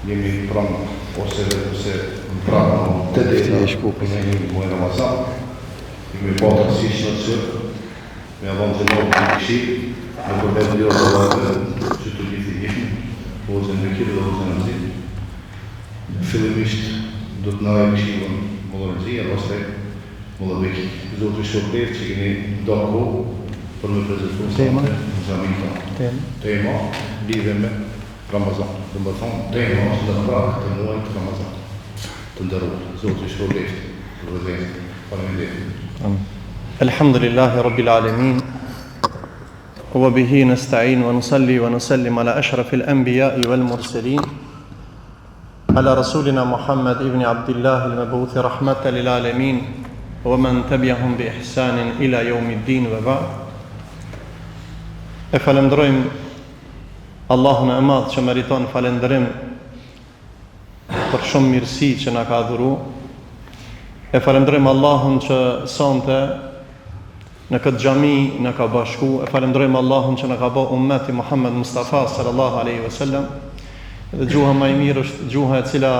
Jemi pranë ose ose pranë të ditë në Ramazan. Jemi pa të rësishë në që me avon të nërë të këshirë, me përbet një të vajtë që të gjithë i jemi, ozën në kjirë dhe ozën në zi. Fillimisht do të nëjë këshirën më dhe në zi, e rastej më dhe veki. Zotë i shokler që keni do kohë për me prezentu në zamin tema, lidhe me Ramazan. Të më thonë, tema është në prakë të muaj të Ramazan. Të ndërur, Zotë i shokler të vëzhenjë. الحمد لله رب العالمين وبه نستعين ونصلي ونسلم على أشرف الأنبياء والمرسلين على رسولنا محمد ابن عبد الله المبعوث رحمة للعالمين ومن تبعهم بإحسان إلى يوم الدين وبعد. فلندرojm Allahun e madh që meriton falendrim për shumë mirësi që na ka dhuruar. E falendrojmë Allahun që sonte në këtë xhami na ka bashku. E falendrojmë Allahun që na ka bë ummeti Muhammed Mustafa sallallahu alaihi wasallam. Dhe gjuha më e mirë është gjuha e cila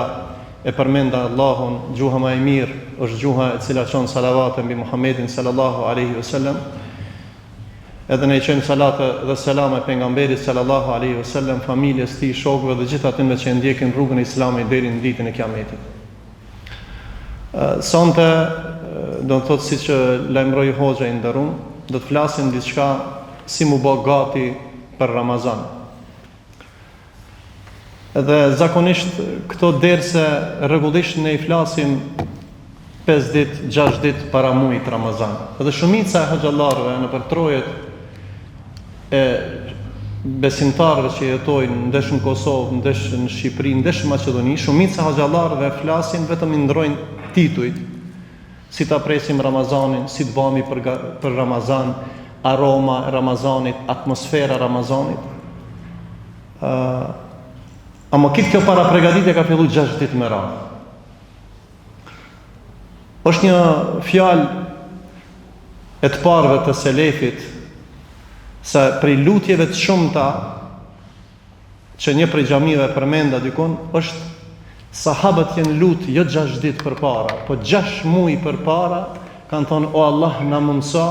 e përmend Allahun, gjuha më e mirë është gjuha e cila çon salavatën mbi Muhammedin sallallahu alaihi wasallam. Edhe ne çojmë salate dhe selam e pejgamberit sallallahu alaihi wasallam, familjes tij, shokëve dhe gjithë atyre që ndjekin rrugën e Islamit deri në ditën e Kiametit. Sonte, do të thotë si që lajmëroi hoxha i nderuar, do të flasim diçka si mu bë gati për Ramazan. Edhe zakonisht këto derse rregullisht ne i flasim 5 ditë, 6 ditë para muajit Ramazan. Edhe shumica e hoxhallarëve nëpër trojet e besimtarëve që jetojnë ndesh në Kosovë, ndesh në Shqipëri, ndesh në Maqedoni, shumica e hoxhallarëve flasin vetëm i ndrojnë titujt, si ta presim Ramazanin, si të bëhemi për Ramazan, aroma e Ramazanit, atmosfera e Ramazanit. Ama kitë kjo para pregaditje ka fillu 6 ditë me radhë. Është një fjalë e të parëve të selefit, se prej lutjeve të shumta që një prej xhamive përmenda dikun, është sahabët jenë lutë jo 6 ditë për para, po 6 muaj për para, kanë thonë, o Allah, na mundësa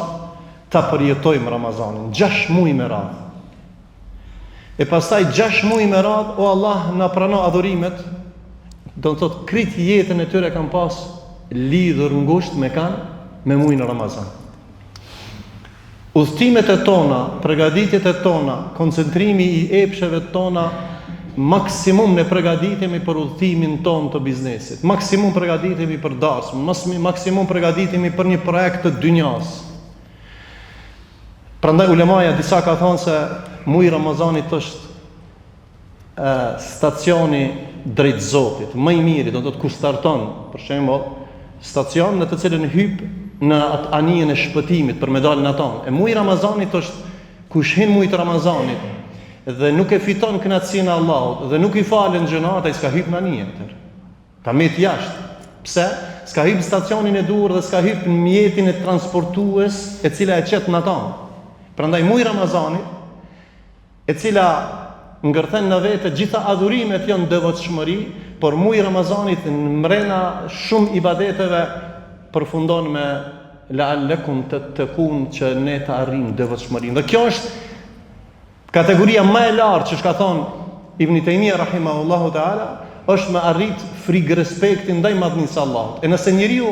ta përjetojmë Ramazanin, 6 muaj me radhë. E pastaj 6 muaj me radhë, o Allah, na prano adhurimet, do të thotë, krejt jetën e tyre kanë pas lidhur ngushtë me muajin e Ramazan. Udhëtimet e tona, përgatitjet e tona, koncentrimi i epsheve tona, maksimum ne përgatitemi për udhëtimin ton të biznesit, maksimum përgatitemi për darsëm, maksimum përgatitemi për një projekt të dynjas. Prandaj ulemaja disa ka thonë se muaji Ramazanit është stacioni drejt Zotit, më i miri, do të thotë ku starton, për shembull, stacion në të cilën hyp në atë anijen e shpëtimit për me dalën aton. E muaji Ramazanit është kush hin muajit Ramazanit dhe nuk e fiton kënaqësinë e Allahut dhe nuk i falen gjërat, ai s'ka hyp në anijen tër. Ka met jashtë. Pse? S'ka hyp në stacionin e duhur dhe s'ka hyp në mjetin e transportues e cila e qet në aton. Prandaj muaji Ramazanit, e cila ngërthen në vete gjitha adhurimet janë devotshmëri, por muaji Ramazanit në mrena shumë ibadeteve përfundon me la'allakum tattaqun, që ne të arrijmë devotshmërinë. Dhe kjo është kategoria më e lartë që shka thonë Ibn Taymija rahimahullahu ta'ala, është me arrit frikë respektin ndaj madhnisë së Allahut. E nëse njeriu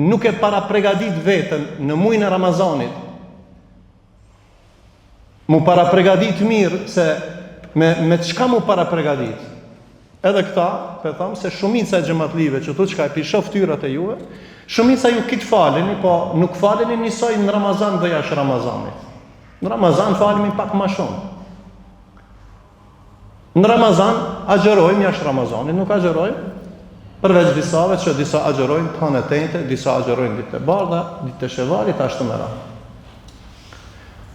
nuk e para pregadit veten në muajin e Ramazanit, mu para pregadit mirë, se me çka mu para pregadit. Edhe këta, pe tham se shumica e xhamatlive që tu çka e pishoh fytyrat e juve, shumica ju kitë faleni, po nuk faleni njësoj në Ramazan dhe jashtë Ramazanit. Në Ramazan falemi pak më shumë. Në Ramazan agjerojmë jashtë Ramazanit, nuk agjerojmë, përveç disave që disa agjerojnë të hanetente, disa agjerojnë ditë të bardha, ditë të shevarit, ashtë më radhë.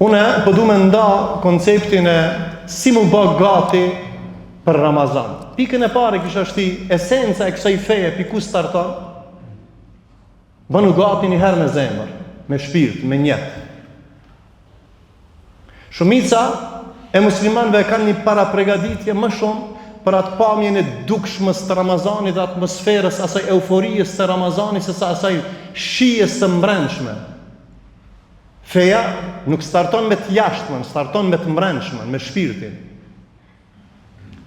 Une po du me nda konceptin e si mu bë gati për Ramazan. Pikën e pare kisha shti esenca e kësaj feje, piku starton, bënu gati një herë me zemër, me shpirt, me njetë. Shumica e muslimanëve kanë një parapregaditje më shumë për atë pamjen e dukshmës të Ramazanit dhe atmosferës asaj euforisë të Ramazanit se sa asaj shijes së mbrëmshme. Feja nuk starton me të jashtmen, starton me të mbrëmshmen, me shpirtin.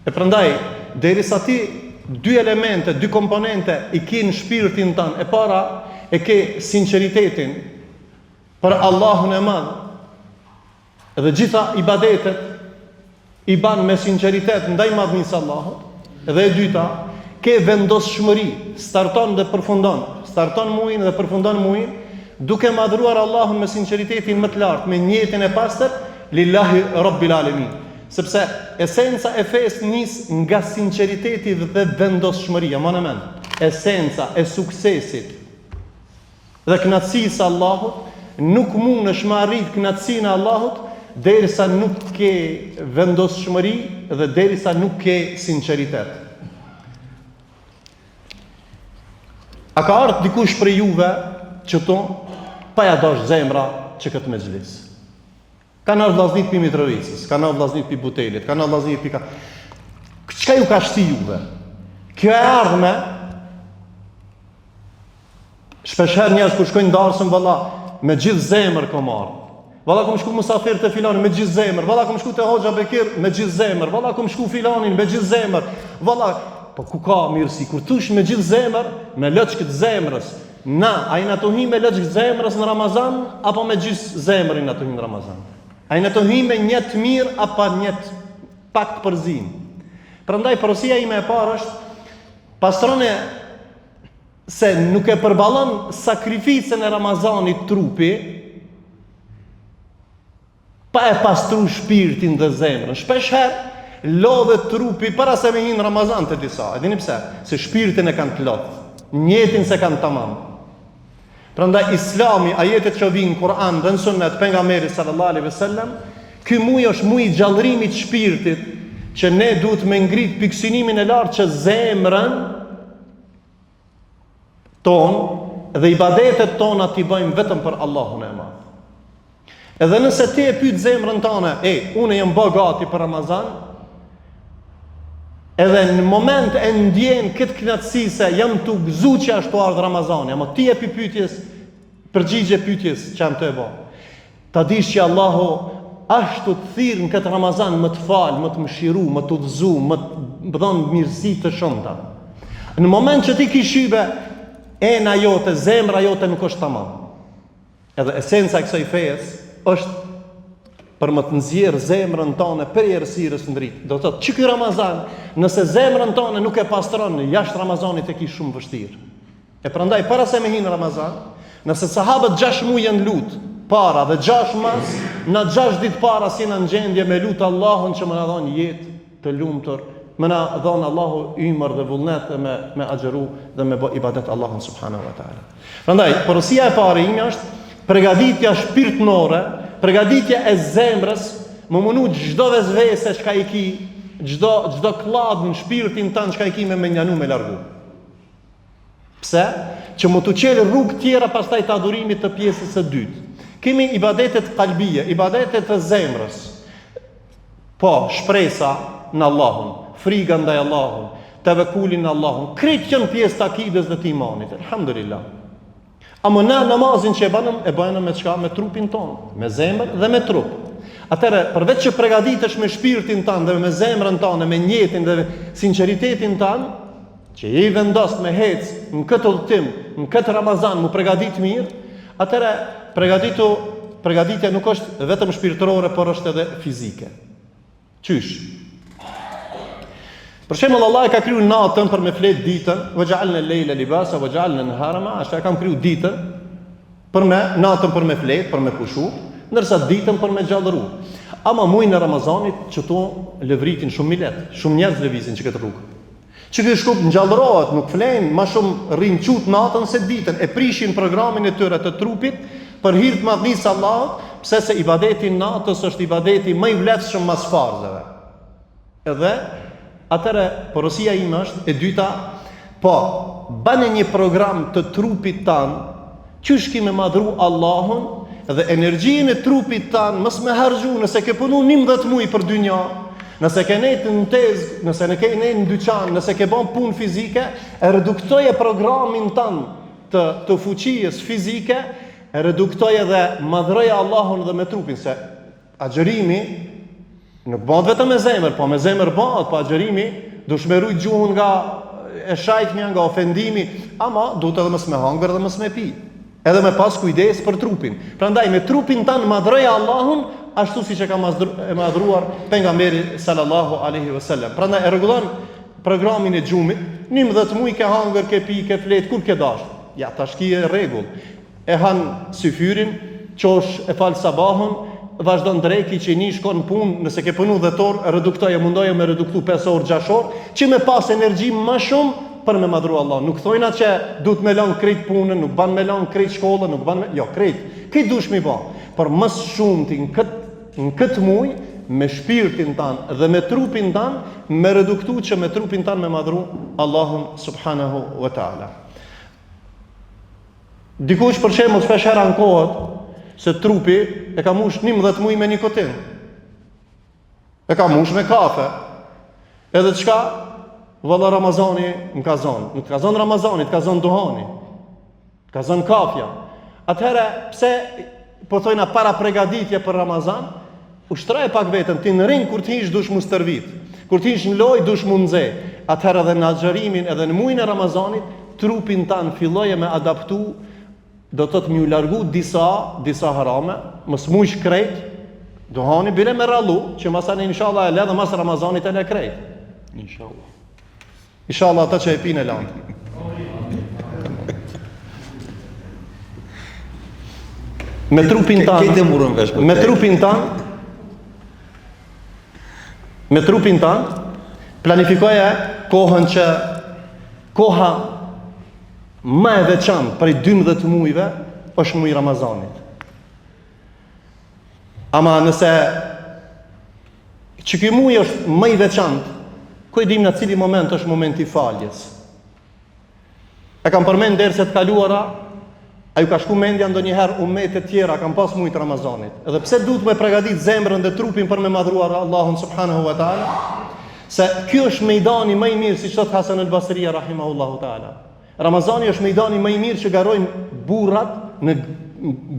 E prandaj, derisa ti dy elemente, dy komponente i ke në shpirtin tënd, e para e ke sinqeritetin për Allahun e Madh. Dhe gjitha ibadetet i ban me sinqeritet ndaj madhnisë Allahut. Dhe e dyta, ke vendosshmëri, starton dhe përfundon. Starton muin dhe përfundon muin, duke madhruar Allahun me sinqeritetin më të lartë, me niyetin e pastër, lillahi rabbil alamin. Sepse esenca e fesë nis nga sinqeriteti dhe vendosshmëria, më në mend. Esenca e suksesit dhe kënaqësisë së Allahut nuk mundesh me arrit kënaqësinë e Allahut derisa nuk ke vendosshmëri dhe derisa nuk ke sinqeritet. A ka ardhur dikush prej juve që pa ja dosh zemra që këtë mexhlis? Kanë ardhur vllaznit pi Mitrovicës, kanë ardhur vllaznit pi Butelit, kanë ardhur vllaznit pi çka ju ka shti juve? Kjo e ardhme shpeshherë njerëz kur shkojnë darsën valla me gjithë zemër kom ardhur. Valla kom shku musafir të filanin me gjithë zemër, valla kom shku te Hoxha Bekir me gjithë zemër, valla kom shku filanin me gjithë zemër. Valla, po ku ka mirësi kur thush me gjithë zemër, me lëçkët zemrës. A i në të hi me lëçkët zemrës në Ramazan apo me gjithë zemrin në të hi në Ramazan? A i në të hi me njët mirë apo njët pak të përzim? Prandaj porosia ime e parë është pastrone se nuk e përballon sakrificën e Ramazanit trupi pa e pastru shpirtin dhe zemrën. Shpeshherë lodhet trupi para se me hinë Ramazan të disa. E dini pse? Se shpirtin e kanë të lodhë, njetin se kanë tamam. Prandaj Islami, ajetet që vinë në Kur'an dhe në Sunnet pejgamberit sallallahu alaihi wasallam, ky muaj është muaj i gjallërimit të shpirtit, që ne duhet me ngrit piksinimin e lartë që zemrën ton dhe ibadetet tona t'i bëjmë vetëm për Allahun e Madh. Edhe nëse ti e pyet zemrën tënde, unë jam bë gati për Ramazan, edhe në moment e ndjen këtë kënaqësi se jam të gëzuar që ashtu ardh Ramazani, ama ti e pyetjes, përgjigje pyetjes që jam të e bë. Ta dish që Allahu ashtu të thirr në këtë Ramazan më të fal, më të mëshiru, më të udhëzu, më të dhon mirësi të shumta. Në moment që ti ke shybe, ena jote, zemra jote nuk është tamam. Edhe esenca e kësaj fesë është për më të nxjerrë zemrën tonë për errësirës ndrit. Do të thotë që ky Ramazan, nëse zemrën tonë nuk e pastron jashtë Ramazanit e ki shumë vështirë. E prandaj para se me hinë Ramazan, nëse sahabët 6 muaj janë lut para dhe 6 mas, në 6 ditë para si në gjendje me lut Allahun që më na dhon jetë të lumtur, më na dhon Allahu ymër dhe vullnet dhe me agjëru dhe me bë ibadet Allahun subhanahu wa taala. Prandaj porosia e parë ime është përgatitja shpirtënore, përgatitja e zemrës, më munu çdo vezvese çka i ki, çdo klladh në shpirtin tënd çka i ki me njanu me largu. Pse? Që më të qelë rrugë tjera pastaj të adhurimit të pjesës së dytë. Kemi ibadetet qalbie, ibadetet të zemrës. Po, shpresa në Allahun, friga ndaj Allahun, tevekulin në Allahun, krejt janë pjesë të akides dhe të imanit. Alhamdulillah. Ama na namazin që e bëjmë me çka? Me trupin tonë, me zemër dhe me trup. Atëherë, përveç që përgatitesh me shpirtin tanë dhe me zemrën tanë, me njetin dhe sinqeritetin tanë, që je i vendos me hec në këtë udhtim, në këtë Ramazan, mu përgatit mirë, atëherë përgatitja nuk është vetëm shpirtërore, por është edhe fizike. Qysh? Për shembull, Allah e ka kriju natën për me flet ditën, vaj'alna al-layla libasa waj'alna an-nahara ma'asha, ka kriju ditën për me natën për me flet, për me pushu, ndërsa ditën për me gjallëru. Ama muajin e Ramazanit çto lëvritin shumë milet, shumë njerëz lëvizin që këtë rrugë. Që ky shkup ngjallërohet, nuk flen, më shumë rrin qut natën se ditën, e prishin programin e tyre të trupit për hir të madhnisë së Allahut, pse se ibadeti natës është ibadeti më i vlefshëm mas farzave. Edhe atëre, porosia ime është e dyta, po, bane një program të trupit tanë, qysh ki me madhru Allahun dhe energjinë e trupit tanë mos me harxhu, nëse ke punu 11 muaj për dynja, nëse ke nejtë në tezë, nëse ne ke nejtë në dyqan, nëse ke bon punë fizike, e reduktoje programin tanë të fuqijës fizike, e reduktoje dhe madhroje Allahun dhe me trupin, se agjerimi nuk bëhet vetëm me zemër, po me zemër bëhet, po agjerimi dush me rujt gjuhën nga e shajtmja, nga ofendimi, ama duhet edhe mos me hangër dhe mos me pi, edhe me pas kujdes për trupin. Prandaj me trupin tanë madhroje Allahun, ashtu si që ka madhruar pejgamberi sallallahu alaihi wasallam. Prandaj e rregullon programin e gjumit, 11 muaj ke hangër, ke pi, ke flet, kur ke dash. Ja, tash ki e rregull. E han syfyrin, qosh e fal sabahun, vazhdon dreki që një shkon punë, nëse ke punu dhe torë, reduktoje, mundoje me reduktu 5 orë, 6 orë, që me pas energji më shumë për me madhru Allah. Nuk thojna që duhet me lanë krejt punën, nuk ban me lanë krejt shkollën, nuk ban me... Jo, krejt dush mi ba. Por më shumë ti në këtë muj, me shpirtin tanë dhe me trupin tanë, me reduktu që me trupin tanë me madhru Allahun subhanahu wa ta'ala. Dikush për shembull shpesh herë ankohet se trupi e ka mush 11 muaj me nikotin. E ka mush me kafe. Edhe çka? Valla Ramazani më ka zonë. Nuk ka zonë Ramazani, ka zonë duhani. Ka zonë kafja. Atëherë pse po thojna para përgatitje për Ramazan, ushtroje pak veten, ti në ring kur të hish dush mu stërvit. Kur të hish në lojë dush mu nxe. Atëherë edhe në xharimin, edhe në muajin e Ramazanit, trupin tan filloje me adaptu, do të më largu disa harame, mos muj krejt, duhani bile me rallu, që masane inshallah e le dhe mas Ramazanit e le krejt. Inshallah. Inshallah ata që e pinë e lanë. Me trupin tanë, planifikoje kohën që koha më e veçantë prej 12 muajve është muaji Ramazanit. Ama nëse që ky muaj është më i veçantë, ku e dim në cili moment është momenti i faljes. E kam përmend derset kaluara, a ju ka shku mendja ndonjëherë umete tjera kanë pas muajt Ramazanit. Edhe pse duhet me përgatit zemrën dhe trupin për me madhruar Allahun subhanahu wa taala, se ky është mejdani më i mirë, siç thot Hasan al-Basri rahimahullahu taala. Ramazani është mejdani më i mirë që garojnë burrat,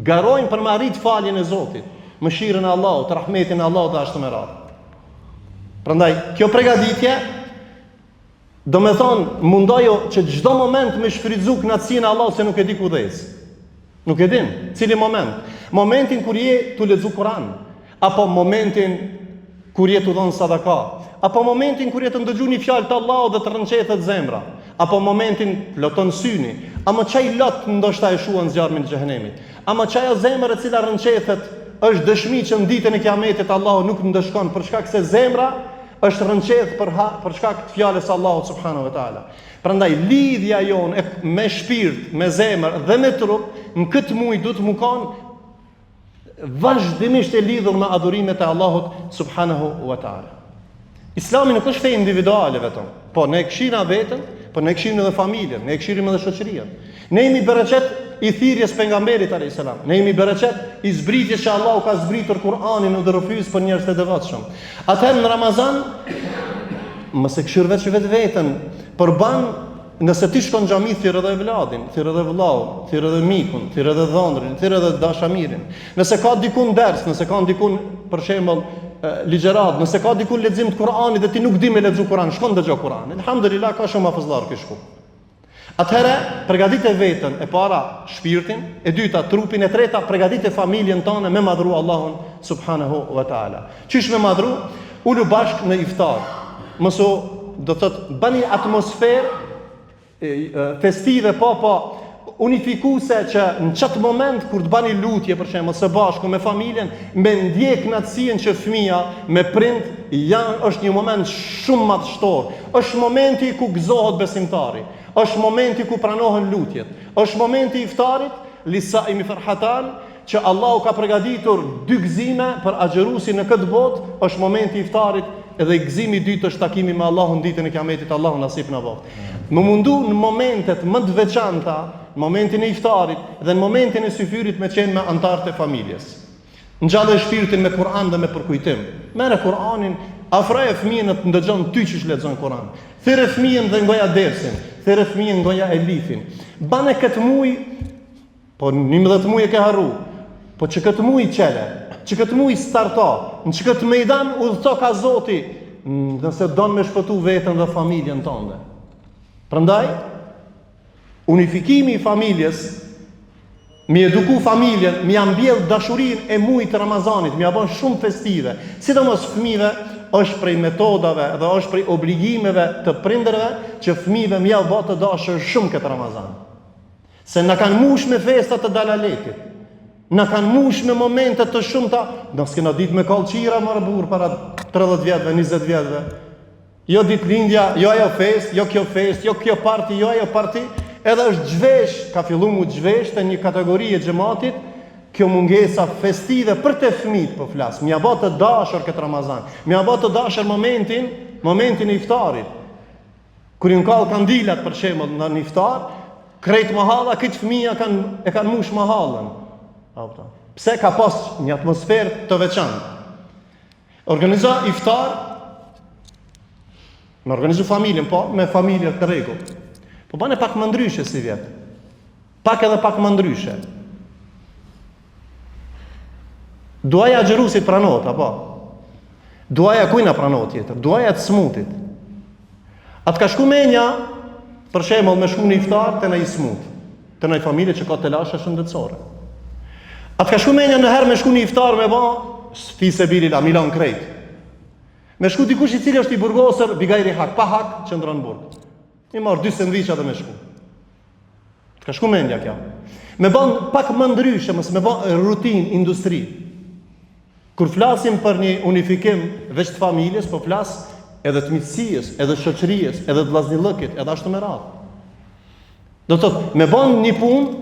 garojnë për me arrit faljen e Zotit, mëshirën e Allahut, rahmetin e Allahut dhe ashtu me radhë. Prandaj, kjo përgatitje do me thonë, mundojo që çdo moment me shfrytzu kënaqësinë e Allahut se nuk e di ku dhes. Nuk e dim, cili moment. Momentin kur je tu lexu Kur'an, apo momentin kur je tu dhon sadaka, apo momentin kur je të ndëgju një fjalë të Allahut dhe të rënqethet zemra, apo momentin ploton syni, ama çaj lot ndoshta e shuan zjarmin e xhehenemit, ama çaja zemër e cila rënqethet është dëshmi që në ditën e Kiametit Allahu nuk ndëshkon për shkak se zemra është rënqeth për shkak të fjalës Allahut subhanahu wa taala. Prandaj lidhja jonë me shpirt, me zemër dhe me trup në këtë muaj duhet të kanë vazhdimisht e lidhur me adhurimet e Allahut subhanahu wa taala. Islami nuk është fe individuale vetëm, po ne këshina veten, po ne këshirim edhe familjen, ne këshirim edhe shoqërinë. Ne jemi bereqet i thirrjes pejgamberit alayhis salam. Ne jemi bereqet i zbritjes që Allahu ka zbritur Kur'anin në dërofyes për njerëz të devotshëm. Atëherë në Ramazan mos e këshir vetveten, përban nëse ti shkon në xhami thirr edhe vladin, thirr edhe vllaun, thirr edhe mikun, thirr edhe dhëndrin, thirr edhe dashamirin. Nëse ka dikun ders, nëse ka dikun për shembull ligjerat, nëse ka dikun lexim të Kur'anit dhe ti nuk di me lexu Kur'an, shkon dëgjoj Kur'an. Alhamdulillah ka shumë hafizllar këtu shku. Atëherë, përgatite veten, e para shpirtin, e dyta trupin, e treta përgatite familjen tonë me madhru Allahun subhanahu wa taala. Qysh me madhru? Ulu bashk në iftar. Mosu do thotë bani atmosferë festive, po unifikuese që në çat moment kur të bani lutje për shembull së bashku me familjen, me ndjek kënaqësinë që fëmia me prind është një moment shumë madhështor. Është momenti ku gëzohet besimtari. Është momenti ku pranohen lutjet. Është momenti i iftarit, lisaimi farhatan, që Allahu ka përgatitur 2 gëzime për agjërusin në këtë botë, është momenti i iftarit, edhe gëzimi i dytë është takimi me Allahun ditën e Kiametit, Allahu nasip na bëft. Më mundu në momentet më të veçanta momentin e iftarit dhe në momentin e syfyrit me qenë me antarët e familjes. Ngjallë shpirtin me Kur'an dhe me përkujtim. Merre Kur'anin, afroje fëmijën të ndëgjon ty që lexon Kur'an. Thirrë fëmijën dhe ngoja dersin, thirrë fëmijën ngoja elifin. Bane këtë muj, po 11 muj e ke harru, po që këtë muj qele, që këtë muj starta, në që këtë mejdan udhëto ka Zoti, nëse donë me shpëtu vetën dhe familjen tënde. Prandaj, unifikimi i familjes, mi eduku familjen, mi ambjell dashurin e mujt të Ramazanit, mi abon shumë festive, sidomos fëmijëve, është prej metodave dhe është prej obligimeve të prindërve që fëmijëve mi javë të dashur shumë këtë Ramazan. Se në kanë mush me festat të dalaletit, në kanë mush me momentet të shumta, do s'kena ditë me kallçira më burr para 30 vjetëve, 20 vjetëve. Jo ditëlindja, jo ajo fest, jo kjo fest, jo kjo parti, jo ajo parti, edhe është zhvesh, ka fillu mu zhvesh të një kategori e xhamatit, kjo mungesa festive për të fëmijët po flas. Mja bë të dashur këtë Ramazan. Mja bë të dashur momentin e iftarit. Kur i kall kandilat për shembull në iftar, krejt mahalla këtë fëmija e kanë mush mahallën. Pse ka pas një atmosferë të veçantë. Organizo iftar, me organizu familjen, po, me familje të rregull. Po bane pak më ndryshe si vjet. Pak edhe pak më ndryshe. Duaja xherusit pranohet, apo? Duaja kujna pranohet tjetër? Duaja të smutit. Atë ka shku menja, për shembull me shku në iftar të në i smut, të në i familje që ka të lashe shëndetësore. Atë ka shku menja në herë me shku në iftar me ba, fi se bilila, Milan krejt. Me shku dikush i cili është i burgosër, bigajri hak, pa hak, që ndronë burg. I marë 2 sendviqa dhe me shku. Të ka shku menja kja. Me ban pak më ndryshe, mësë me ban rutin, industri. Kur flasim për një unifikim veç të familjes, po flas edhe të miqësisë, edhe shoqërisë, edhe të vllaznillëkit, edhe ashtu me radhë. Do të thotë, me ban një punë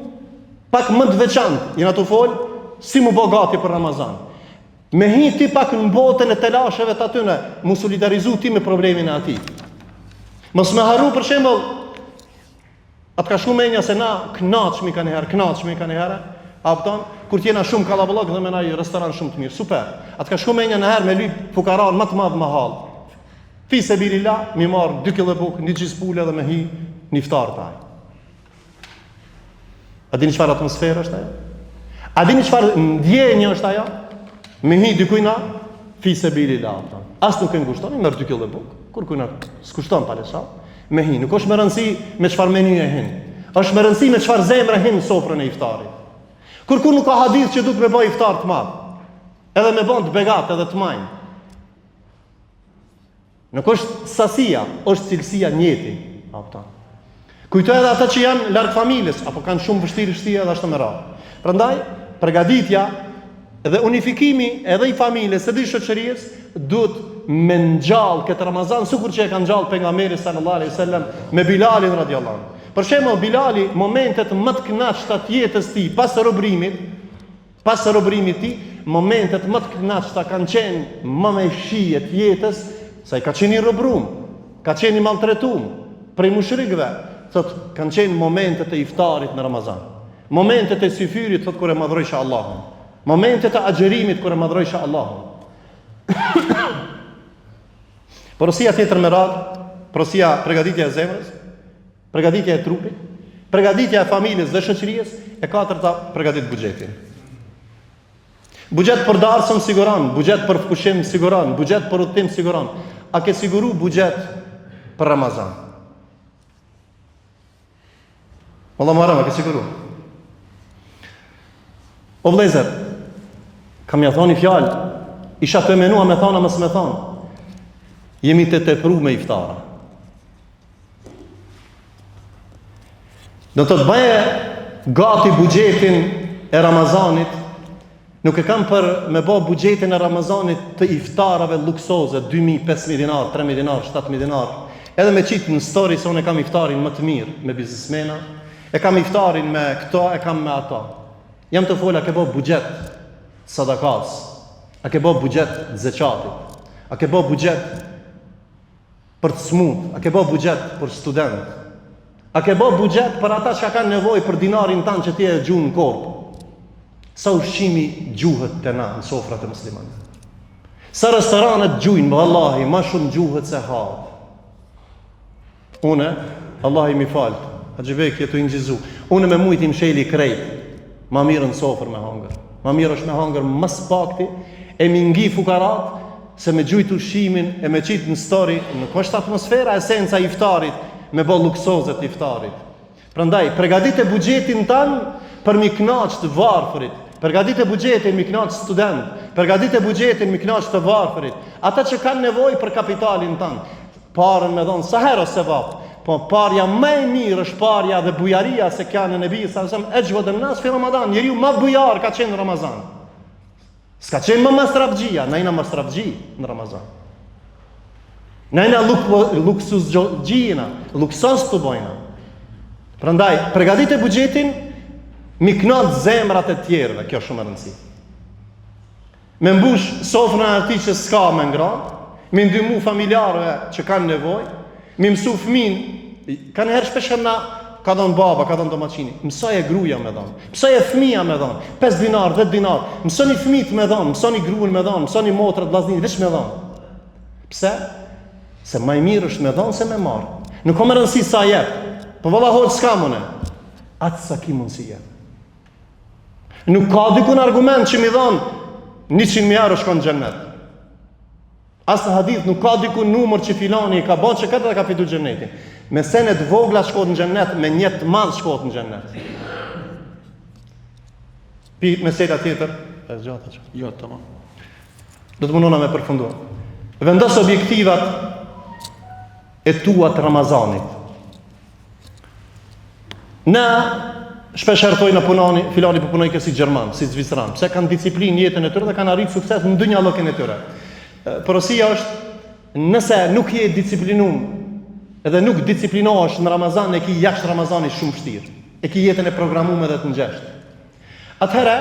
pak më të veçantë, jena të fol si mu bë gati për Ramazan. Me hi ti pak në botën e telasheve të atyne, mu solidarizu ti me problemin e ati. Mos me haru për shembull, atë ka shku menja se na knaqmi ka njëherë, apëton, kur t'jena shumë kalabalok dhe me na i restoran shumë të mirë, super. Atë ka shku menja nëherë me lyp fukaran më të madhë më halë. Fi se bilila, mi marë 2 kg buk, 1 gjys pule dhe me hi një iftar taj. A dini çfarë atmosferë është ajo? A dini çfarë ndjenjë është ajo? Me hi dikujna, fi se bilila, apëton. As nuk e ngushton, i merë 2 kg buk, kur kujna s'kushton palesha, me hi. Nuk është me rëndësi me çfarë menu e hin. Është me rëndësi me çfarë zemre hin sofrën e iftarit. Kur nuk ka hadith që duhet me bëj iftar të madh, edhe me bën të begat edhe të majnë. Nuk është sasia, është cilësia njeti. Kujtoj edhe ata që janë larg familjes, apo kanë shumë vështirësi edhe ashtu me radhë. Prandaj, përgatitja dhe unifikimi edhe i familjes edhe i shoqërisë duhet me ngjall këtë Ramazan, sikur që e ka ngjall pejgamberi sallallahu alaihi wasallam me Bilalin radhiyallahu anhu. Për shembull, Bilali, momentet më të kënaqta të jetës tij pas robrimit tij, momentet më të kënaqta kanë qenë më me shije të jetës, sa i ka qenë i robrum, ka qenë i maltretuar prej mushrikëve, thotë kanë qenë momentet e iftarit në Ramazan. Momentet e syfyrit, thotë kur e madhrojsha Allahun. Momentet e agjerimit kur e madhrojsha Allahun. Porosia tjetër me radhë, porosia përgatitja e zemrës, përgatitja e trupit, përgatitja e familjes dhe shoqërisë, e katërta përgatit buxhetin. Buxhet për darsëm siguron, buxhet për fushim siguron, buxhet për udhtim siguron. A ke siguru buxhet për Ramazan? Wallahu maram, a ke siguru? O vëllezër, kam ja thoni fjalë, isha të menua me thona mos me thon. Jemi të tepru me iftara. Do të bëje gati buxhetin e Ramazanit, nuk e kam për me bë buxhetin e Ramazanit të iftarave luksoze, 2.000, 5.000 dinar, 3.000 dinar, 7.000 dinar. Edhe me qitë në story se unë e kam iftarin më të mirë me biznesmena, e kam iftarin me këto, e kam me ato. Jam të folë, a ke bë buxhet sadakas, a ke bë buxhet zeqatit, a ke bë buxhet për të smut, a ke bë buxhet për student, A ke bë buxhet për ata që kanë nevojë për dinarin tanë që ti e gjuhën në korp? Sa ushqimi gjuhët të na në sofrat e muslimanëve? Sa restoranet gjujnë, vallahi, ma shumë gjuhët se havë. Une, Allah i mi falë, a gjivek jetu i nxizu, une me mujt i msheli krejt, ma mirë në sofër me hangër. Ma mirë është me hangër mas pakti, e mi ngi fukarat, se me gjujt ushqimin, e me qitë në story, nuk është atmosfera esenca iftarit, me bo luksozet iftarit. Prandaj, pregadit e buxhetin tanë për mi knaq të varfërit, përgatit e buxhetin mi knaq student, përgatit e buxhetin mi knaq të varfërit, ata që kanë nevojë për kapitalin tanë, parën me dhonë, sa herë se vapë, po parja më e mirë është parja dhe bujaria se kanë në nebi, sa nësëm e gjvë dhe nësë fi Ramadan, njeriu ma bujar ka qenë në Ramazan. S'ka qenë më mastrafgjia, najna mastrafgji në Ramazan. Najna luksuzgjina, luksos të bojna. Prandaj, përgatit e buxhetin, mi knat zemrat e tjerëve, kjo shumë e rëndësi. Me mbush sofrën e ati që s'ka me ngratë, mi ndihmu familjarëve që kanë nevojë, mi mësu fëmin, kanë herë shpesher na, ka dhënë baba, ka dhënë domaçini, mësoj e gruja me dhënë, mësoj e fëmija me dhënë, 5 dinar, 10 dinar, mësoni fëmijët me dhënë, mësoni gruën me dhënë, mësoni motrat, vllaznin, veç me dhënë. Pse? Se më i mirë është me dhënë se me marë. Nuk ka më rëndësi sa jep, po valla hoç s'ka mëne, atë sa ki mundësi jep. Nuk ka dikun argument që mi dhonë 100.000 euro shkon në xhennet. As në hadith nuk ka dikun numër që filani ka bën që këtë dhe ka fitu xhennetin. Me senet vogla shkot në xhennet, me njetë madh shkot në xhennet. Pi mesela tjetër, e zgjata që? Jo, tamam. Do të mundona me përfunduar. Vendos objektivat e tua të Ramazanit. Na shpesh hartoj në punoni, filani po punoj si gjerman, si zvicran, pse kanë disiplinë jetën e tyre dhe kanë arritur sukses në ndonjë llokën e tyre. Porosia është, nëse nuk je disiplinum, edhe nuk disiplinohesh në Ramazan, e ki jashtë Ramazanit shumë vështirë, e ki jetën e programuar edhe të ngjeshtë. Atëherë,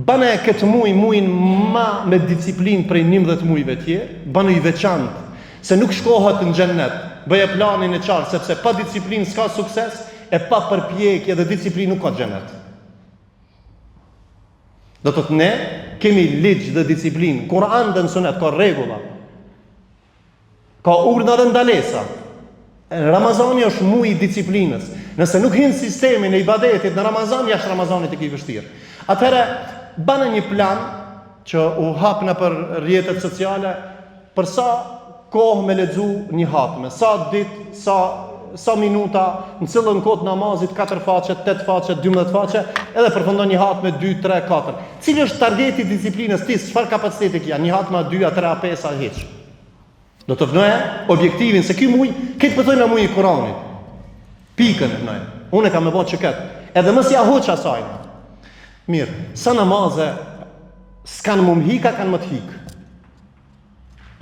bane këtë muin ma me disiplinë prej 11 mujve tjerë, bane i veçantë, se nuk shkohet në xhennet, bëje planin e qartë, sepse pa disiplinë s'ka sukses, e pa përpjekje dhe disiplinë nuk ka xhenet. Do të thotë ne kemi ligj dhe disiplinë, Kur'an dhe në Sunet ka rregulla. Ka urdhra dhe ndalesa. Ramazani është muaj i disiplinës. Nëse nuk hin sistemin e ibadetit në Ramazan, jashtë Ramazanit e ke vështirë. Atëherë banë një plan që u hap në për rrjetet sociale për sa kohë me lexu një hatme, sa ditë, sa minuta, në cilën kohë namazit 4 faqe, 8 faqe, 12 faqe, edhe përfundon një hatme 2, 3, 4. Cili është targeti i disiplinës ti? Çfarë kapaciteti ke? Një hatme 2, 3, 5 a hiç. Do të vënoje objektivin se ky muj, këtë pëtoj në muj i Kuranit. Pikën e vënoje. Unë kam me bën që këtë. Edhe mos ja hoq asaj. Mirë, sa namaze s'kan më hika, kanë më të hik.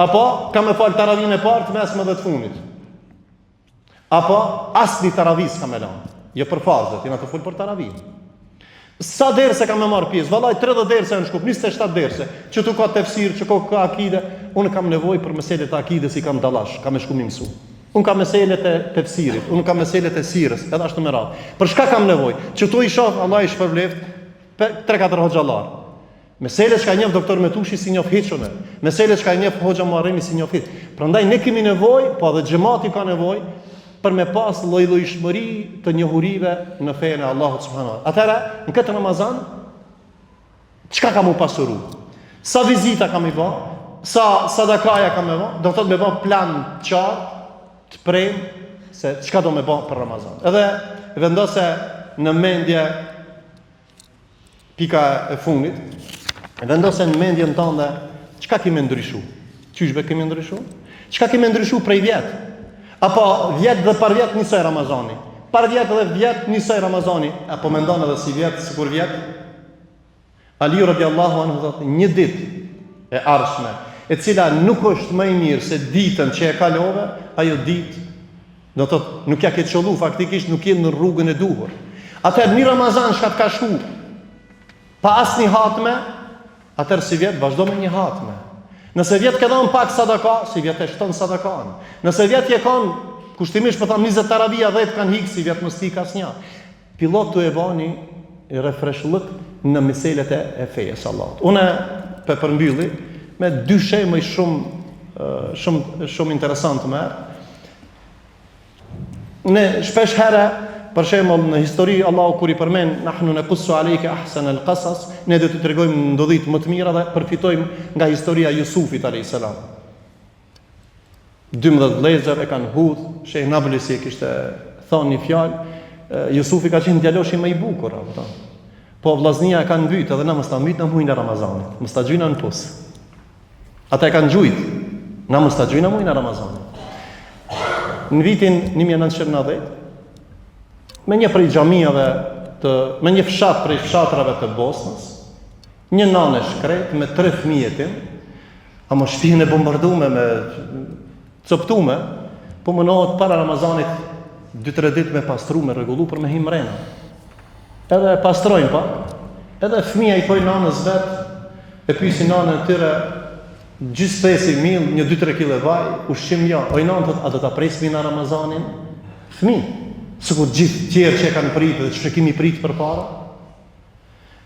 Apo kam me fal taravin e parë të mesme dhe të funit. Apo asni taravis kam me lanë. Jo për farzët, jena të fol për taravin. Sa derse kam me marr pjesë? Vallai 30 derse në shkup, 27 derse. Që tu ka tefsir, që ka akide, unë kam nevojë për meselet e akides, i kam dallash, kam me shku mi mësu. Unë kam meselet e tefsirit, unë kam meselet e sirës, edhe ashtu me radhë. Për çka kam nevojë? Që tu i shoh Allah i shpërbleft 3-4 hoxhallar. Meselet që ka njef doktor Metushi si njof hiqone. Meselet që ka njef hoxha Muharremi si njof hiq. Prandaj ne kemi nevojë, po edhe xhamati ka nevojë për me pas lloj-llojshmëri të njohurive në fenë e Allahut subhanahu wa taala. Atëra, në këtë Ramazan, çka kam u pasuru? Sa vizita kam i bë? Sa sadakaja kam i bë? Do të thotë me bë plan qartë, të prem se çka do me bë për Ramazan. Edhe vendose në mendje pika e fundit, vendose në mendjen tënde çka kemi ndryshu? Qyshbe kemi ndryshu? Çka kemi ndryshu prej vjet? Apo vjet dhe par vjet njësoj Ramazani. Par vjet dhe vjet njësoj Ramazani. Apo mendon edhe si vjet, sikur vjet. Ali radiallahu anhu thotë, një ditë e ardhshme, e cila nuk është më e mirë se ditën që e kalove, ajo ditë, do të thotë, nuk ja ke qollu, faktikisht nuk je në rrugën e duhur. Atëherë një Ramazan shka të ka shku, pa asnjë hatme, atëherë si vjet vazhdo me një hatme. Nëse vjet ke dhënë pak sadaka, si vjet e shton sadakan. Nëse vjet je kon kushtimisht për thamë 20 taravia 10 kanë hikë si vjetë mështi ka asnja. Pilotu e bani refreshllëk në meselet e fejes Allahut. Une për përmbylli me dy shemëj shumë interesant me. Ne shpesh herë, për shembull në histori Allahu kur I përmend nahnu naqussu alayka ahsana al-qasas, ne do të tregojmë ndodhit më të mira dhe përfitojmë nga historia e Jusufit alayhis salam. 12 vëllezër e kanë hudh, Sheh Nablisi kishte thonë një fjalë, Jusufi ka qenë djaloshi më I bukur, apo. Po vllaznia e kanë mbyt edhe na mos ta mbyt në muajin e Ramazanit, mos ta gjujna në pus. Ata e kanë gjujt, na mos ta gjujna në muajin e Ramazanit. Në vitin 1990 me një prej xhamiave me një fshat prej fshatrave të Bosnës, një nanë shkret me 3 fëmijë tim, ama shtëpinë e bombardume me coptume, po mënohet para Ramazanit 2-3 ditë me pastru, me rregullu për me him mrena. Edhe pastrojnë pak, edhe fëmija I thoi nanës vetë, e pyesin nanën e tyre, gjys 5.000, një 2-3 kg vaj, ushqim ja, oj nanë thot, a do ta presmi në Ramazanin? Fëmijë. Sikur gjithë tjerë që e kanë pritë dhe që kemi pritë për para.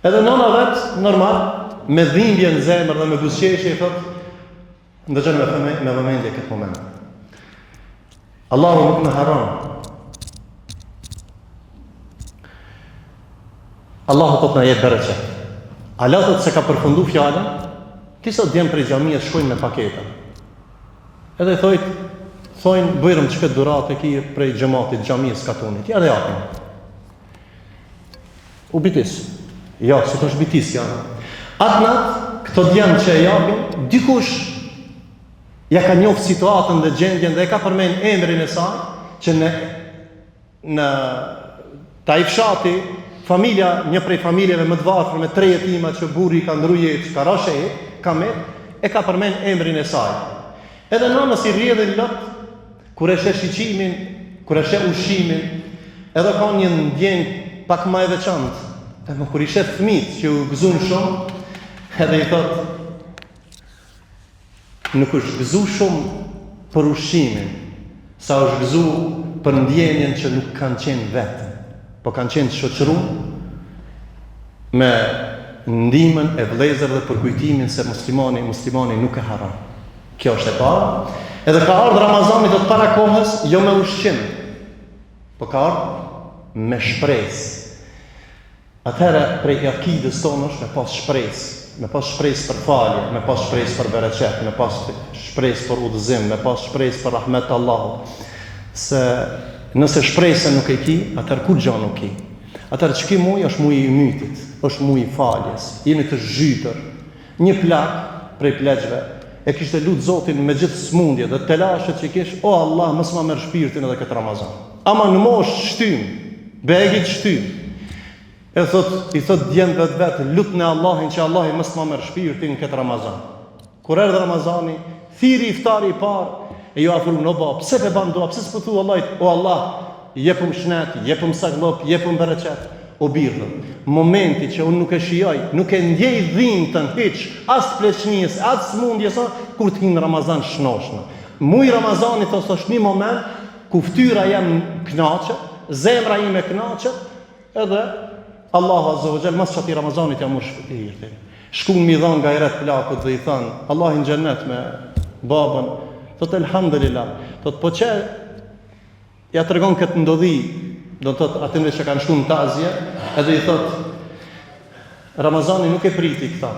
Edhe nëna vetë, normal, me dhimbje në zemër dhe me buzëqeshje, i thotë, ndëgjën me vëmendje këtë moment. Allahu nuk në haron. Allahu thotë në jetë bereqet. Allah thotë se ka përfundu fjallën, ti sot djemë prej xhamijës shkojnë me paketa. Edhe i thojnë, bëjrëm që këtë durat e ki prej gjematit xhamijës katonit. Ja dhe japin. U bitis. Ja, sot është bitis janë. Atë natë, këto djemë që e japin, dikush ja ka njohë situatën dhe gjendjen dhe e ka përmen emrin e saj, që në ta I fshati, familja, një prej familjeve më të varfër me 3 jetima që burri ka ndru jetë, ka rashe jetë, ka e ka përmen emrin e saj. Edhe nënës I rrjedhin lëtë, kur e she shiqimin, kur e she ushqimin, edhe ka një ndjenjë pak më e veçantë. Edhe kur I shet fëmijët që u gëzun shumë, edhe I thotë, nuk është gëzu shumë për ushqimin, sa është gëzu për ndjenjen që nuk kanë qenë vetën, po kanë qenë shoqëruar me ndihmën e vëllezërve dhe për kujtimin se muslimani nuk e haron. Kjo është e para. Edhe ka ardhur Ramazani do të para kohës, jo me ushqim, po ka ardhur me shpresë. Atëherë prej akidës tonë është me pas shpresë për falje, me pas shpresë për bereqet, me pas shpresë për udhëzim, me pas shpresë për rahmet Allahut. Se nëse shpresën nuk e ki, atëherë kur gjë nuk ki. Atëherë ç'ki muj është muji I mytit, është muji I faljes. Jemi të zhytër. Një plak prej pleqve e kishte lutë Zotin me gjithë smundje dhe telashet që kish, o Allah, mos ma merr shpirtin edhe këtë Ramazan. Ama në mosh shtym, begit shtym. I thot djemve vetë, lutë në Allahin që Allahi mos ma merr shpirtin këtë Ramazan. Kur erdhi Ramazani, thiri iftari I parë, e ju afru në ba, pse pe ban dua, pse s'po thu Allahit, o Allah, jepëm shnet, jepëm saglop, jepëm bereqet, o birë. Momenti që unë nuk e shijoj, nuk e ndjej dhimtën hiç, as të pleqnijës, as smundjes, kur të hinë Ramazan shnoshnë. Muj Ramazanit është një moment ku fytyra jam kënaqet, zemra ime kënaqet, edhe Allahu Azza wa Jall mas çati Ramazanit jam shpëtirë. Shkuan mi dhan gajret plakut dhe I than, Allahin xhennet me babën, thot elhamdulillah, thot po që ja tregon këtë ndodhi, do të thotë atyre që kanë shkuar në tazje, edhe I thot Ramazani nuk e priti këta.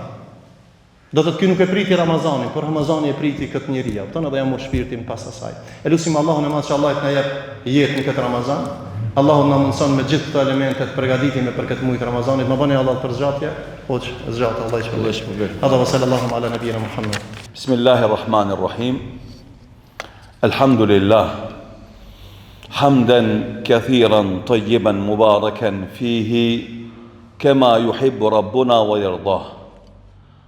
Do të thotë ky nuk e priti Ramazanin, por Ramazani e priti këtë njeriu. Tonë edhe jam mos shpirtin pas asaj. Elusim Allahun e madh që Allah na jep jetë në këtë Ramazan. Allahu na mundson me gjithë këto elemente të përgatitemi për këtë muaj të Ramazanit. Më bëni Allah për zgjatje, hoç zgjat Allah I shpëlbej. Allahu sallallahu ala nabiyina Muhammad. Bismillahirrahmanirrahim. Alhamdulillah. حمدا كثيرا طيبا مباركا فيه كما يحب ربنا ويرضاه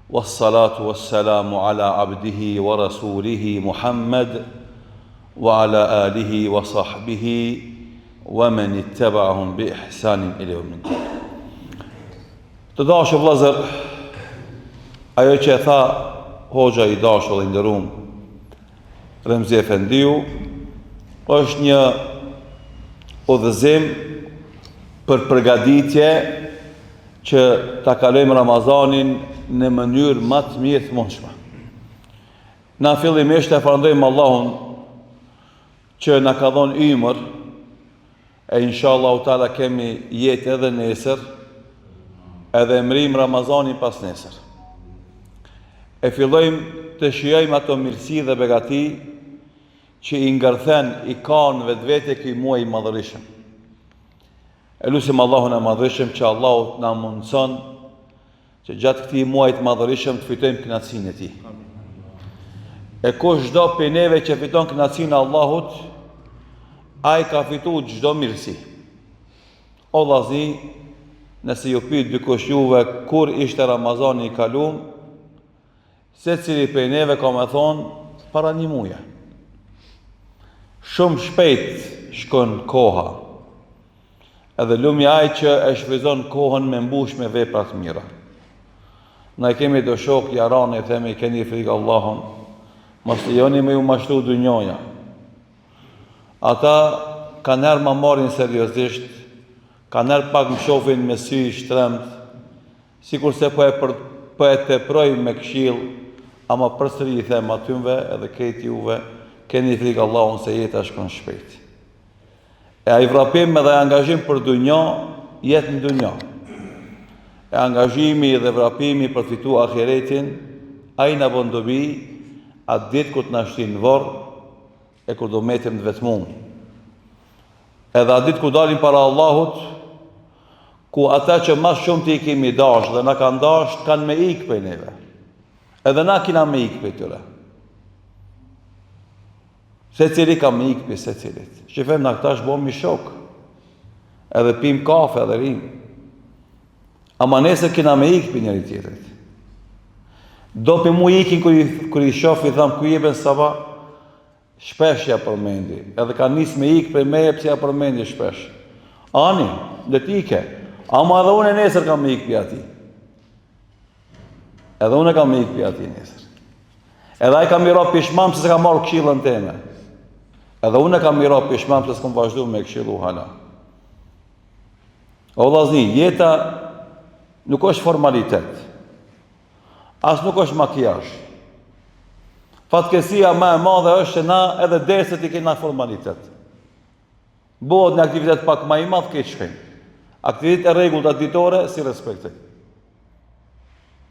والصلاة والسلام على عبده ورسوله محمد وعلى آله وصحبه ومن اتبعهم بإحسان إلى يوم الدين. Të vëllezër, ajo që e tha hoxha I dashur dhe I nderuar Remzi Efendiu është një udhëzim për përgatitje që ta kalojmë Ramazanin në mënyrë më të mirë të mundshme. Na fillimisht e falenderojmë Allahun që na ka dhënë ymër e inshallah taala kemi jetë edhe nesër, edhe emrim Ramazanin pas nesër. E fillojmë të shijojmë ato mirësi dhe begati që i ngërthen, i kanë vetvete këj muaj i madhërishëm. E lusim Allahun e madhërishëm që Allahu na mundson që gjatë këtij muajit të madhërishëm të fitojmë kënaqësinë e Tij. E çdo prej neve që fiton kënaqësinë e Allahut, ai ka fituar çdo mirësi. O vllazni, nëse ju pyet dikush juve kur ishte Ramazani i kaluar, secili prej neve ka më thonë para një muaji. Shumë shpejt shkon koha, edhe lumja ai që e shfryzon kohën me mbush me vepra të mira. Na kemi do shok jarane, i themi keni frikë Allahun, mos lejoni me u mashtru dunjoja. Ata kanë herë më marrin seriozisht, kanë herë pak më shohin me sy shtremt, sikurse po e teprojnë me këshill, ama përsëri i them atyve edhe krejt juve, keni frikë Allahun se jeta shkon shpejt. E ai vrapim edhe angazhim për dunjo, jetë në dunjo. E angazhimi dhe vrapimi për të fituar ahiretin, ai na bën dobi atë ditë kur të na shtin varr e kur do metem të vetmuar. Edhe atë ditë kur dalim para Allahut, ku ata që më shumë ti kemi dashur dhe na kanë dashur kanë me ikë prej neve. Edhe na kina me ikë prej tyre. Se cili ka me ikë për se cilit. Shifem në këta shbom mi shok. Edhe pim kafe edhe rim. Ama nese kina me ikë për njëri tjetrit. Do për mu ikin kër i shof i tham ku jeben saba, shpesh ja përmendi. Edhe ka nis me ikë për meje pëse ja përmendi shpesh. Ani, dhe t'ike. Ama edhe unë e nesër kam me ikë për ati. Edhe unë e kam me ikë për ati nesër. Edhe ai ka miro pishmam se se ka marrë këshillën teme. Edhe unë e kam miro pishmam se s'kom vazhdu me këshillu hala. O vllazni, jeta nuk është formalitet. As nuk është makijazh. Fatkeqësia më e madhe është se na edhe derset i kena formalitet. Bëhet në aktivitet pak më i madh keq shkrim. Aktivitet e rregullt ditore si respektoj.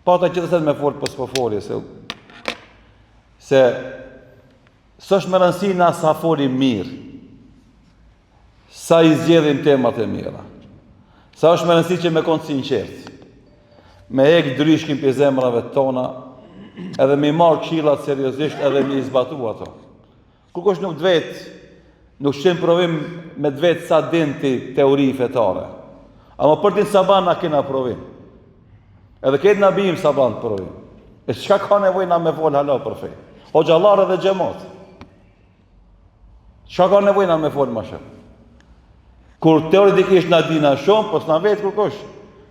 Pa ta që të thënë me fol për s'pofolje se s'është më rëndësi na sa folim mirë, sa i zgjedhim temat e mira, sa është më rëndësi që me konë sinqert, me hek dryshkin për zemrave tona, edhe me marrë këshillat seriozisht edhe me izbatu ato. Kërkosh nuk dvet, nuk shqim provim me dvet sa din ti teori fetare, ama për din saban na kena provim. Edhe këtë na bim saban të provim. E çka ka nevojë na me fol hala për fe? O xhallarë dhe xhamat. Çka ka nevojë na me fol më shumë? Kur teoretikisht na dina shumë, po s'na vet kërkosh.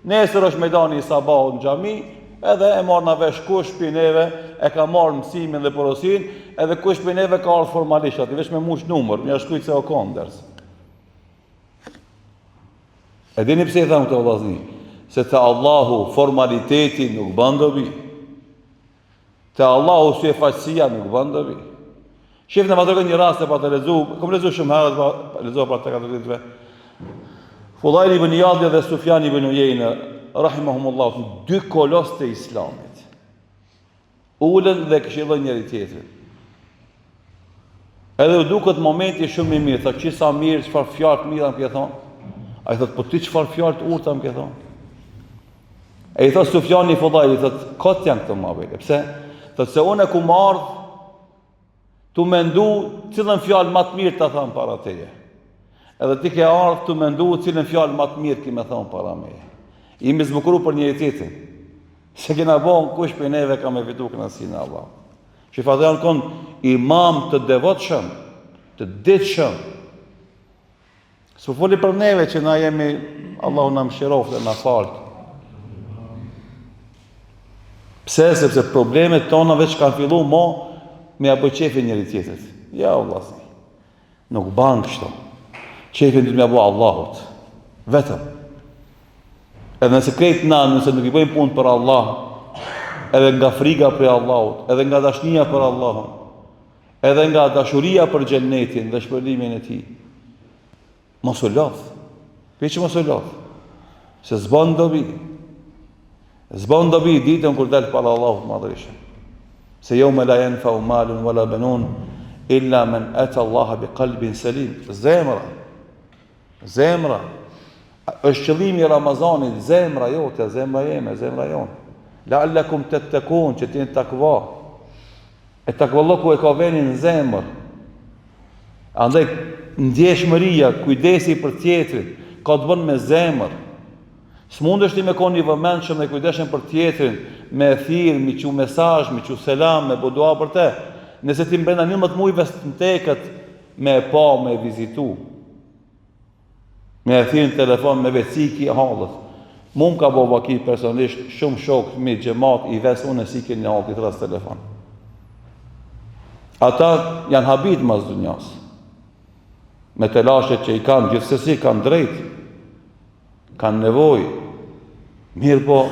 Nesër është medani i sabahut në xhami, edhe e marr na vesh kush pi neve e ka marr mësimin dhe porosin, edhe kush pi neve ka ardhur formalisht aty veç me mush numër, më shkruaj se o konders. E dini pse i tham këto vllazni? Se te Allahu formaliteti nuk bën dobi. Te Allahu si e faqësia nuk bën dobi. Shifë në më tërgën një rast e pa të lezu, kom lezu shumë herët, lezu pra të katër ditëve. Fudajl ibn Iyadi dhe Sufjan ibn Uyeyne, rahimahumullahu, dy kolos të islamit. Ulen dhe këshillën njëri tjetrin. Edhe u duket momenti shumë i mirë, thë qisa mirë, çfarë fjalë të mira më ke thonë? Ai thot, po ti çfarë fjalë të urta më ke thonë? E i thot Sufjani Fudajli, thot, kot janë këto mabele. Pse? Thot se unë e ku marrë, tu mendu cilën fjalë më të mirë ta tham para teje. Edhe ti ke ardhur tu mendu cilën fjalë më të mirë ki më thon para meje. Imi zbukuru për njëri tjetrin. Se kena bon kush për neve ka me fitu kënaqësinë e Allahut. Shifat janë kon imam të devotshëm, të ditshëm. S'u foli për neve që na jemi Allahu na mëshiroft dhe na fal. Pse? Sepse problemet tona veç kanë filluar me ja bëj qefin njëri tjetrit. Ja Allah. Nuk ban kështu. Qefin du të mja bua Allahut. Vetëm. Edhe nëse krejt na, nëse nuk i bëjmë punë për Allah, edhe nga frika për Allahut, edhe nga dashnia për Allahun, edhe nga dashuria për xhennetin dhe shpërblimin e tij, mos u lodh. Veç mos u lodh. Se zbon dobi. Zbon dobi ditën kur dal para Allahut madhërisht. Se yawma la yanfa'u malun wala banun illa man ata Allah biqalbin salim. Zemra. Është qëllimi i Ramazanit, zemra jote, zemra jeme, zemra jonë. La'allakum tattaqun, që t'jeni takva. E takvalloku e ka venin në zemër. Andaj ndjeshmëria, kujdesi për tjetrin, ka të bën me zemër. S'mundesh ti me kon i vëmendshëm dhe kujdesshëm për tjetrin, me thirr, me çu mesazh, me çu selam, me bodua për te. Nëse ti brenda 11 muajve në tekët me pa, me vizitu, me e thirë në telefon, me veciki e halët. Mu më ka bo vaki personalisht shumë shokë me gjemat i ves unë e sikin një halët i të rrës telefon. Ata janë habit mas dunjas. Me telashet që i kanë, gjithsesi kanë drejt, kanë nevoj. Mirë po,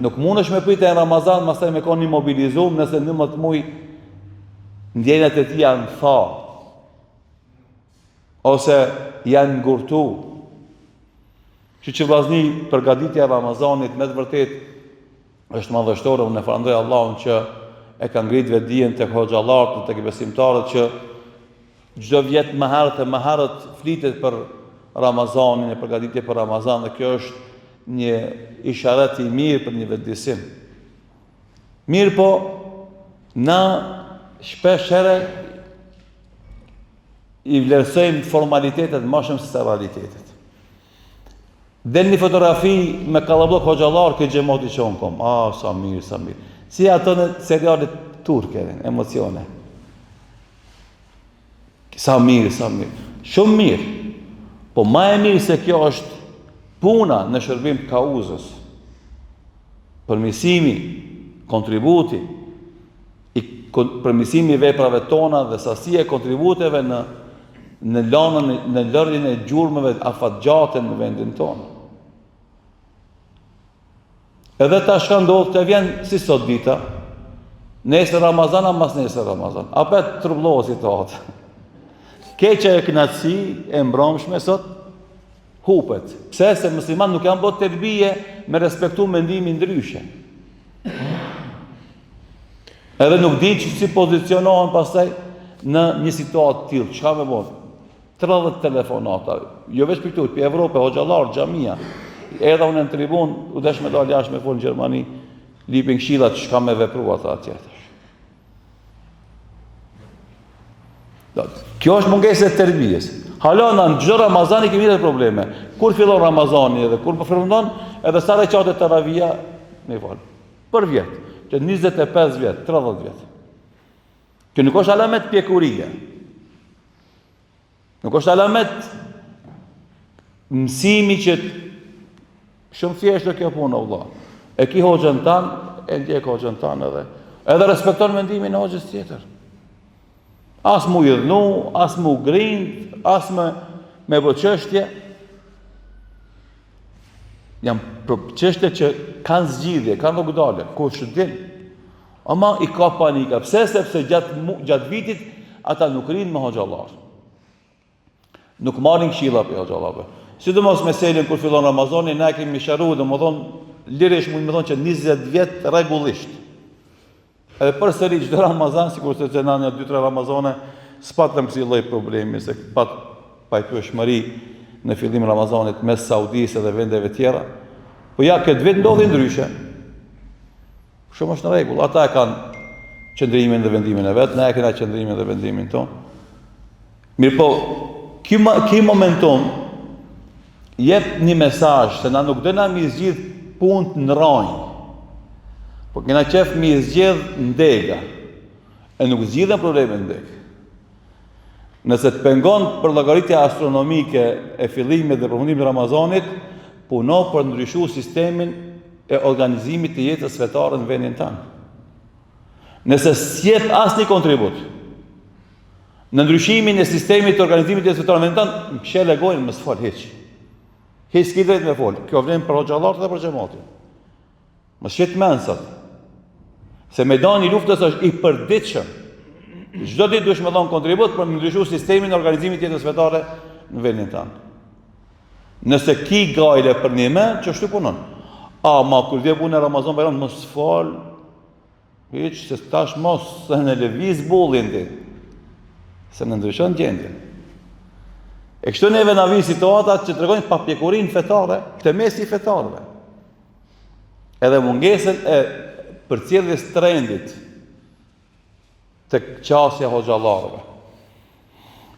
nuk mund është me prit e në Ramazan, mas taj me koni mobilizum, nëse 11 muj ndjenjët e ti janë tha, ose janë ngurtu. Që vllazni përgatitja e Ramazanit me të vërtet është madhështore. Unë e falenderoj Allahun që e ka ngrit vetdijen tek hoxhallarët, tek besimtarët, që çdo vjet më herët flitet për Ramazanin, e përgatitje për Ramazan, dhe kjo është një isharet i mirë për një vetdisim. Mirë po, na shpesh herë i vlerësojmë formalitetet më shumë se realitetet. Del një fotografi me kallabllok hoxhallar ke xhamati që unë kom. Sa mirë. Si ato në serialet turke, emocione. Sa mirë. Shumë mirë. Po ma e mirë se kjo është puna në shërbim të kauzës. Përmirësimi, kontributi, përmirësimi i veprave tona dhe sasia e kontributeve në lërjen e gjurmëve afatgjate në vendin tonë. Edhe ta shkandodh të vjen si sot dita, nesër Ramazan, a mas nesër Ramazan. Apet trublohet situatë. Keqja e kënaqësi e mbrëmshme sot hupet. Pse? Se musliman nuk janë bërë terbije me respektu mendimin ndryshe. Edhe nuk di që si pozicionohen pastaj në një situatë tillë. Çka me bën? 30 telefonata, jo veç për këtu, për Evropë, hoxhallar, xhamia. Edhe unë në tribun, u desh me dalë jashtë me fol në Gjermani, lipin këshillat çka me vepru ata tjetër. Kjo është mungesë e terbijes. Halona në çdo Ramazani kemi edhe probleme. Kur fillon Ramazani edhe kur po përfundon, edhe sa recate taravia me fal. Për vjet, që 25 vjet, 30 vjet. Kjo nuk është alamet pjekurie. Nuk është alamet mësimi që shumë thjeshtë kjo punë, Allah. E ki hoxhën tanë, e ndjek hoxhën tanë edhe respekton mendimin e hoxhës tjetër. As mu i dhnu, as mu grind, as me bë çështje. Janë çështje që kanë zgjidhje, kanë rrugdalje, kush din. Ama i ka panika. Pse? Sepse gjatë vitit ata nuk rinë me hoxhallar. Nuk marrin këshilla për hoxhallarëve. Sidomos me selin kur fillon Ramazani, ne kemi sharuar, domethënë lirisht mund të thonë që 20 vjet rregullisht. Edhe përsëri çdo Ramazan, sikur se në 2-3 Ramazane, s'patëm kësi lloj problemi, se pat pajtueshmëri në fillim Ramazanit mes Saudisë dhe vendeve tjera. Po ja, këtë vit ndodhi ndryshe. Shumë është në rregull. Ata e kanë qëndrimin dhe vendimin e vet, ne e kemi qëndrimin dhe vendimin ton. Mirë po, ky momentum jep një mesazh se na nuk do na mi zgjidh punë në rronjë. Po kena qef mi zgjedh ndega. E nuk zgjidhen probleme ndeg. Nëse të pengon për llogaritja astronomike e fillimit dhe përfundimit të Ramazanit, puno për ndryshu sistemin e organizimit të jetës fetare në vendin tanë. Nëse s'jep asnjë kontribut, Në ndryshimin e sistemit të organizimit të fetare në tonë, më këshe legojnë më s'fal hiç. Hiç s'ki drejt me fol. Kjo vlen për xhallarët dhe për xhamatin. Mos shet mensat. Se mejdani i luftës është i përditshëm. Çdo ditë duhesh me dhënë kontribut për të ndryshuar sistemin e organizimit të jetës fetare në vendin tonë. Nëse ki gajle për një me, që shtu punon. Ma kur vje punë e Ramazan Bajram, mos fal, hiq, se tash mos se në lëviz bullin ti, se në ndryshon gjendje. E kështu neve na vi situatat që tregojnë papjekurin fetare, të mesi fetarëve. Edhe mungesën e përcjelljes trendit të qasja hoxhallarëve.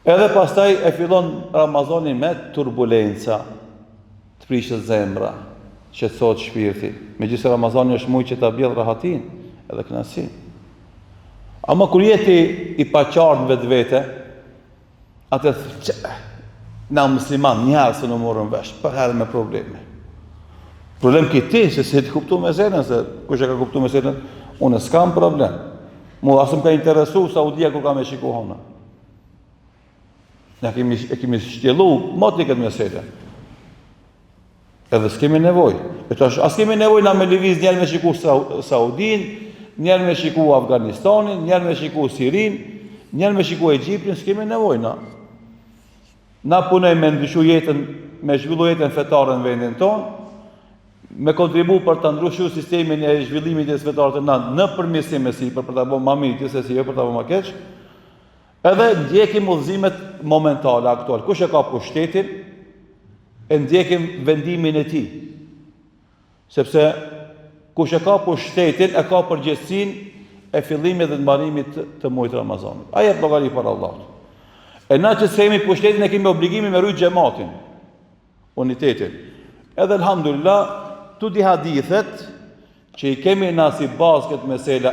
Edhe pastaj e fillon Ramazanin me turbulenca, të prishët zemra, qetësohet shpirti. Megjithëse Ramazani është muaj që ta bjell rahatin edhe kënaqësi. Ama kur jeti i paqartë vetvete, atë na musliman njerëz që në morën vesh, për herë me probleme. Problem ke ti, se ti kuptu me zenën, se kush e ka kuptu me zenën, unë s'kam problem. Mu asë më ka interesu Saudia kur ka me shiku hona. Ne kemi shtjelu moti këtë mesele. Edhe s'kemi nevoj. As kemi nevoj na me lëviz njerë me shiku Saudin, njerë me shiku Afganistanin, njerë me shiku Sirin, njerë me shiku Egjiptin, s'kemi nevoj na. Na punoj me ndryshu jetën, me zhvillu jetën fetare në vendin tonë, me kontribu për të ndryshu sistemin e zhvillimit e fetare të nanë në përmirësim e sipër, për të bo ma mirë, se si jo për të bo ma keq, edhe ndjekim udhëzimet momentale aktual. Kush e ka pushtetin, e ndjekim vendimin e tij. Sepse kush e ka pushtetin, e ka përgjegjësinë e fillimit dhe të mbarimit të muajit Ramazanit. Ai jep llogari për Allahut. E na që themi pushtetin e kemi obligimin me rujt xhamatin, unitetin. Edhe elhamdulillah, tu di hadithet që i kemi na si bazë këtë mesela,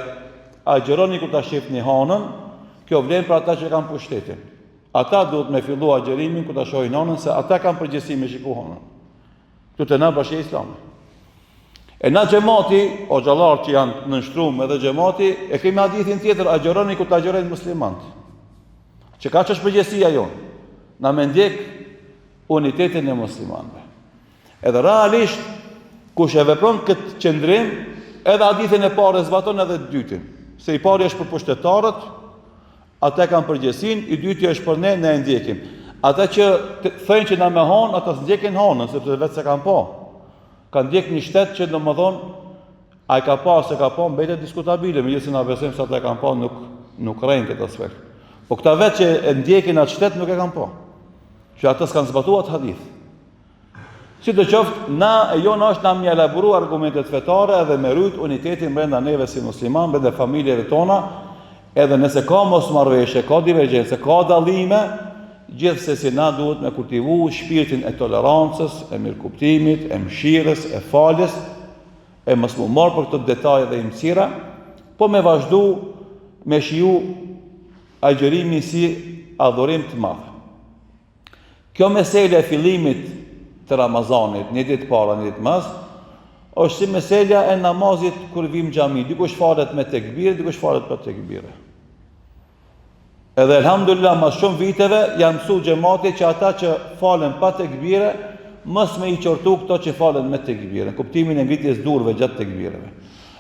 agjeroni kur ta shihni hanën, kjo vlen për ata që kanë pushtetin. Ata duhet me fillu agjerimin kur ta shohin hanën, se ata kanë përgjegjësi me shiku hanën. Këtu te na bashkë Islami. E na xhamati, o xhallar që janë nënshtruar edhe xhamati, e kemi hadithin tjetër, agjeroni kur ta agjerojnë muslimanët. Që ka që është përgjegjësia jonë, na me ndjek unitetin e muslimanëve. Edhe realisht, kush e vepron këtë qëndrim, edhe hadithin e parë e zbaton edhe të dytin. Se i pari është për pushtetarët, ata kanë përgjegjësinë, i dyti është për ne e ndjekim. Ata që thënë që na me hanë, ata s'ndjekin hanën, sepse vetë se kanë pa. Kanë ndjek një shtet që domethënë, ai ka pa, se ka pa, mbetet diskutabile, megjithëse na besojmë se ata kanë pa nuk rrenë këtë aspekt. Po këta vetë që e ndjekin atë shtet nuk e kanë pa. Që ata s'kanë zbatuar atë hadith. Si të qoftë, na e jona është na më elaburu argumentet fetare edhe me rujt unitetin brenda neve si musliman, brenda familjeve tona, edhe nëse ka mosmarrveshje, ka divergjencë, ka dallime, gjithsesi na duhet me kultivu shpirtin e tolerancës, e mirëkuptimit, e mëshirës, e faljes, e mos mu marr për këto detaje dhe imësira, po me vazhdu me shiju agjerimin si adhurim të madh. Kjo mesele e fillimit të Ramazanit, një ditë para, një ditë mas, është si meselja e namazit kur vim xhami, dikush falet me tekbir, dikush falet pa tekbire. Edhe elhamdulillah mas shumë viteve janë mësu xhamati që ata që falen pa tekbire, mos me i qortu këto që falen me tekbire, në kuptimin e ngritjes durve gjatë tekbireve.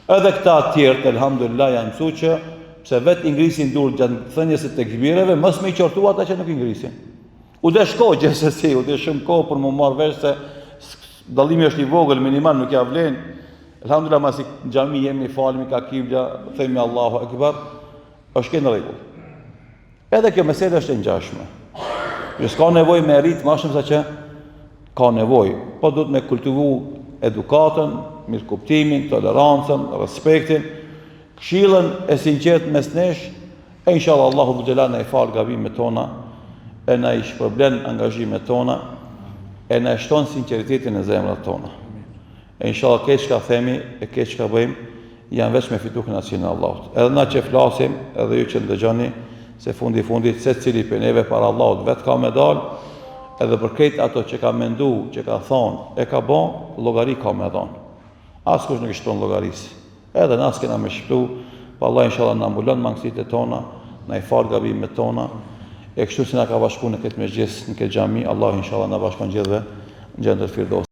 Edhe këta tjerë, elhamdulillah, janë mësu që pse vetë i ngrisin dur gjatë thënjes së tekbireve, mos me i qortu ata që nuk i ngrisin. U dhe shko gjithsesi, u dhe shumë kohë për më marrë vesh se dallimi është i vogël, minimal, nuk ja vlen. Elhamdulillah, masi në xhami jemi falemi ka kibla, themi Allahu Akbar, është kënë rregull. Edhe kjo meselë është e ngjashme. Jo s'ka nevojë me rrit më shumë sa që ka nevojë, po duhet me kultivu edukatën, mirëkuptimin, tolerancën, respektin, këshillën e sinqertë mes nesh, e inshallah Allahu xhelal na i fal gabimet tona, e na i shpërblen angazhimet tona, e na shton sinqeritetin e zemrat tona. E inshallah keq ka themi, e keq ka bëjmë, janë veç me fitu kënaqësinë e Allahut. Edhe na që flasim, edhe ju që ndëgjoni, se fundit secili prej neve para Allahut vetë ka me dal, edhe për këtë ato që ka mendu, që ka thonë, e ka bon, llogari ka me dhon. Askush nuk i shton llogarisë. Edhe na s'kena me shpëtu, pa Allah inshallah na mbulon mangësitë tona, na i fal gabimet tona, E kështu si na ka bashkuar në këtë mëngjes, në këtë xhami, Allah inshallah na bashkon gjithëve në xhennet Firdaus.